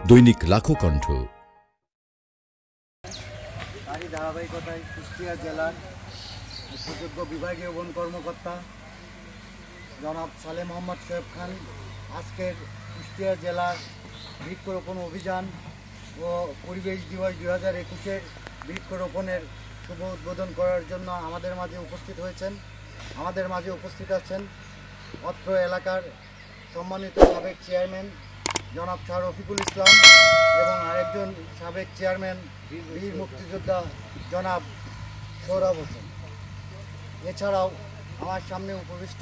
দৈনিক লাখো কণ্ঠ। তারই ধারাবাহিকতায় কুষ্টিয়া জেলার সুযোগ্য বিভাগীয় বন কর্মকর্তা জনাব সালেহ মোহাম্মদ শোয়েব খান আজকের কুষ্টিয়া জেলার বৃক্ষরোপণ অভিযান ও পরিবেশ দিবস 2021-এর বৃক্ষরোপণের শুভ উদ্বোধন করার জন্য আমাদের মাঝে উপস্থিত হয়েছেন। আমাদের মাঝে উপস্থিত আছেন অত্র এলাকার সম্মানিত সাবেক চেয়ারম্যান জনাব শাহ রফিকুল ইসলাম এবং আরেকজন সাবেক চেয়ারম্যান বীর মুক্তিযোদ্ধা জনাব সৌরভ হোসেন। এছাড়াও আমার সামনে উপবিষ্ট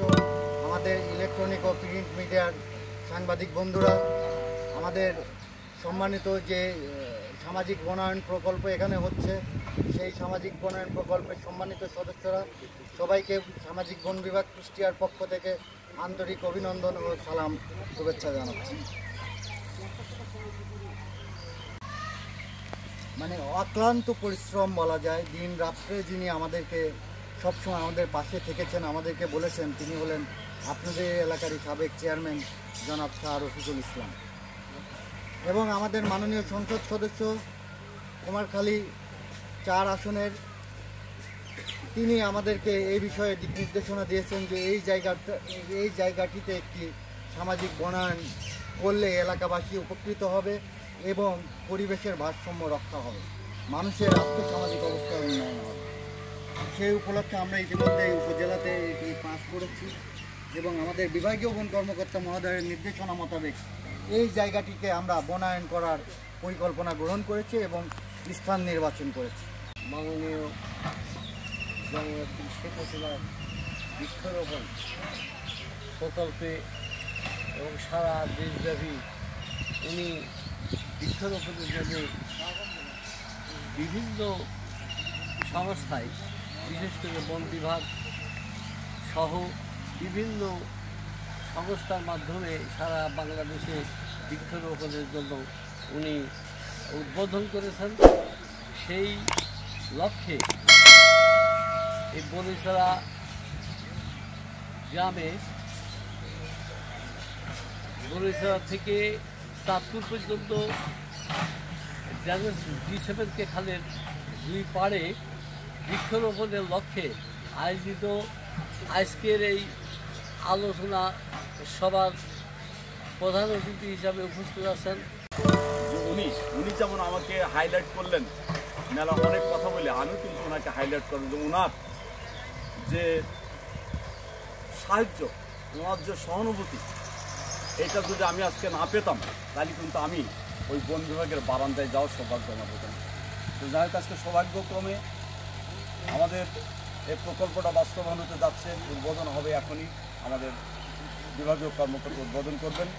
আমাদের ইলেকট্রনিক ও প্রিন্ট মিডিয়ার সাংবাদিক বন্ধুরা, আমাদের সম্মানিত যে সামাজিক বনায়ন প্রকল্প এখানে হচ্ছে সেই সামাজিক বনায়ন প্রকল্পের সম্মানিত সদস্যরা, সবাইকে সামাজিক বন বিভাগ কুষ্টিয়ার পক্ষ থেকে আন্তরিক অভিনন্দন ও সালাম শুভেচ্ছা জানাচ্ছি। মানে অক্লান্ত পরিশ্রম বলা যায়, দিন রাত্রে যিনি আমাদেরকে সবসময় আমাদের পাশে থেকেছেন, আমাদেরকে বলেছেন, তিনি হলেন আপনাদের এলাকারই সাবেক চেয়ারম্যান জনাব শাহ রফিকুল ইসলাম এবং আমাদের মাননীয় সংসদ সদস্য কুমারখালী 4 আসনের তিনি আমাদেরকে এই বিষয়ে দিক নির্দেশনা দিয়েছেন যে এই জায়গাটিতে একটি সামাজিক বনায়ন করলে এলাকাবাসী উপকৃত হবে এবং পরিবেশের ভারসাম্য রক্ষা হবে, মানুষের আর্থসামাজিক অবস্থার উন্নয়ন হবে। সেই উপলক্ষে আমরা ইতিমধ্যে উপজেলাতে এটি পাস করেছি এবং আমাদের বিভাগীয় বন কর্মকর্তা মহোদয়ের নির্দেশনা মোতাবেক এই জায়গাটিকে আমরা বনায়ন করার পরিকল্পনা গ্রহণ করেছি এবং স্থান নির্বাচন করেছি। মাননীয় জননেত্রী শেখ হাসিনার বৃক্ষরোপণ প্রকল্পে এবং সারা দেশব্যাপী উনি বৃক্ষরোপণের জন্য বিভিন্ন সংস্থায়, বিশেষ করে বন বিভাগ সহ বিভিন্ন সংস্থার মাধ্যমে সারা বাংলাদেশে বৃক্ষরোপণের জন্য উনি উদ্বোধন করেছেন। সেই লক্ষ্যে এই বনিছড়া গ্রামে বনিছড়া থেকে চাঁদপুর পর্যন্ত G7 খালের 2 পাড়ে বৃক্ষরোপণের লক্ষ্যে আয়োজিত আজকের এই আলোচনা সভার প্রধান অতিথি হিসাবে উপস্থিত আছেন। উনি যেমন আমাকে হাইলাইট করলেন, মেলা অনেক কথা বলে আমি কিন্তু ওনাকে হাইলাইট করব যে ওনার যে সাহায্য, ওনার যে সহানুভূতি, এটা যদি আমি আজকে না পেতাম তাহলে কিন্তু আমি ওই বন বিভাগের বারান্দায় যাওয়ার সৌভাগ্য আমার হতো না। তো যাই হোক, আজকে সৌভাগ্যক্রমে আমাদের এই প্রকল্পটা বাস্তবায়ন হতে যাচ্ছে। উদ্বোধন হবে এখনই, আমাদের বিভাগীয় কর্মকর্তা উদ্বোধন করবেন।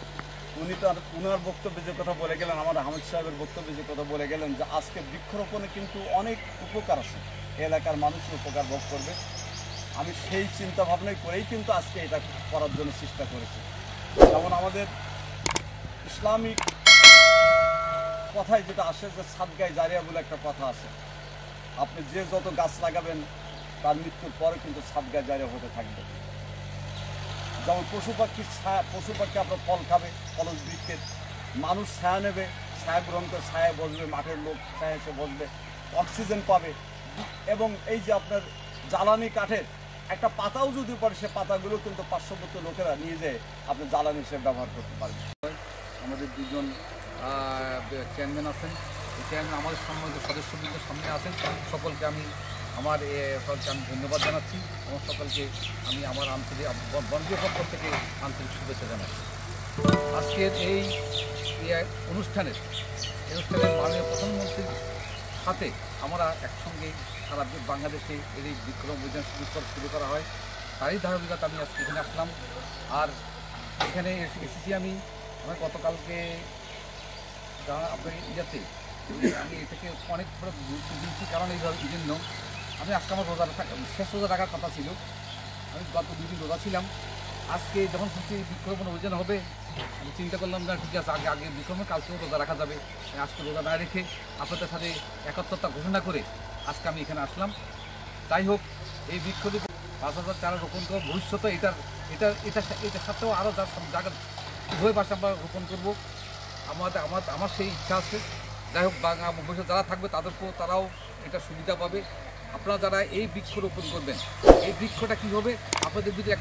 উনি তার ওনার বক্তব্যে যে কথা বলে গেলেন, আমাদের হামিদ সাহেবের বক্তব্যে যে কথা বলে গেলেন যে আজকে বৃক্ষরোপণে কিন্তু অনেক উপকার আছে, এলাকার মানুষের উপকার ভোগ করবে। আমি সেই চিন্তা ভাবনাই করেই কিন্তু আজকে এটা করার জন্য চেষ্টা করেছি। যেমন আমাদের ইসলামিক কথায় যেটা আসে যে সাদগায়ে জারিয়া বলে একটা কথা আছে, আপনি যে যত গাছ লাগাবেন তার মৃত্যুর পরে কিন্তু সাদগায়ে জারিয়া হতে থাকবে। যেমন পশু পাখি আপনার ফল খাবে, ফলজ বৃক্ষের, মানুষ ছায়া নেবে, ছায়া গ্রহণ করে ছায়া বসবে, মাঠের লোক ছায়া এসে বসবে, অক্সিজেন পাবে এবং এই যে আপনার জ্বালানি কাঠের একটা পাতাও যদি পড়ে সে পাতাগুলো কিন্তু পার্শ্ববর্তী লোকেরা নিয়ে যেয়ে আপনি জ্বালানি হিসেবে ব্যবহার করতে পারবেন। আমাদের 2জন চেয়ারম্যান আছেন, এই চেয়ারম্যান আমাদের সম্মানিত সদস্যবৃন্দের সামনে আছেন, সকলকে আমি ধন্যবাদ জানাচ্ছি এবং সকলকে আমি আমার আন্তরিক বনবিভাগের পক্ষ থেকে আন্তরিক শুভেচ্ছা জানাচ্ছি। আজকের এই অনুষ্ঠানের মাননীয় প্রধানমন্ত্রীর সাথে আমরা একসঙ্গে সারা বাংলাদেশে এই বৃক্ষরোপণ অভিযান শুরু করা হয়, তারই ধারাবাহিকতা আমি আজকে এখানে আসলাম। আর এখানে এসেছি আমি গতকালকে আপনার ইয়াতে আমি এটাকে অনেক গুরুত্ব দিয়েছি, কারণ এই জন্য আমি আজকে আমার শেষ রোজা রাখার কথা ছিল, আমি গত 2 দিন রোজা ছিলাম। আজকে যখন খুশি বৃক্ষরোপণ অভিযান হবে আমি চিন্তা করলাম না ঠিক আছে, আগে বৃক্ষরোপণ কালকেও রোজা রাখা যাবে, আজকে রোজা না রেখে আপনাদের সাথে একাত্মতা ঘোষণা করে আজকে আমি এখানে আসলাম। যাই হোক, এই বৃক্ষরোপণ 5,000 চারা রোপণ করবো। ভবিষ্যতে এটার সাথেও আরও জায়গা উভয় পাশে আমরা রোপণ করবো। আমার সেই ইচ্ছা আছে। যাই হোক, ভবিষ্যতে যারা থাকবে তারাও এটা সুবিধা পাবে। আপনারা যারা এই বৃক্ষ রোপণ করবেন, এই বৃক্ষটা কী হবে, আপনাদের ভিতরে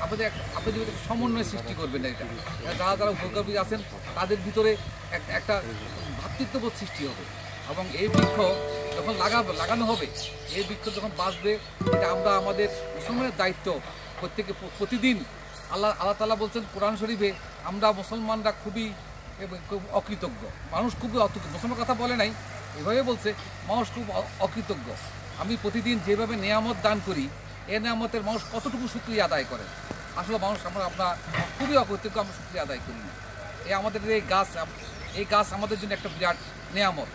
আপনাদের ভিতরে সমন্বয় সৃষ্টি করবেন। এটা যারা উপকরণী আছেন তাদের ভিতরে একটা ভ্রাতৃত্ববোধ সৃষ্টি হবে। এবং এই বৃক্ষ যখন লাগানো হবে, এই বৃক্ষ যখন বাঁচবে, এটা আমরা আমাদের মুসলমানের দায়িত্ব। প্রতিদিন আল্লাহ তাআলা বলছেন কোরআন শরীফে, আমরা মুসলমানরা খুব অকৃতজ্ঞ, মানুষ খুবই অকৃতজ্ঞ। মুসলমান কথা বলে নাই, এভাবে বলছে মানুষ খুব অকৃতজ্ঞ। আমি প্রতিদিন যেভাবে নেয়ামত দান করি, এই নেয়ামতের মানুষ কতটুকু শুকরিয়া আদায় করে। আসলে মানুষ আমরা খুবই অকৃতজ্ঞ, আমরা শুকরিয়া আদায় করি না। আমাদের এই গাছ আমাদের জন্য একটা বিরাট নেয়ামত।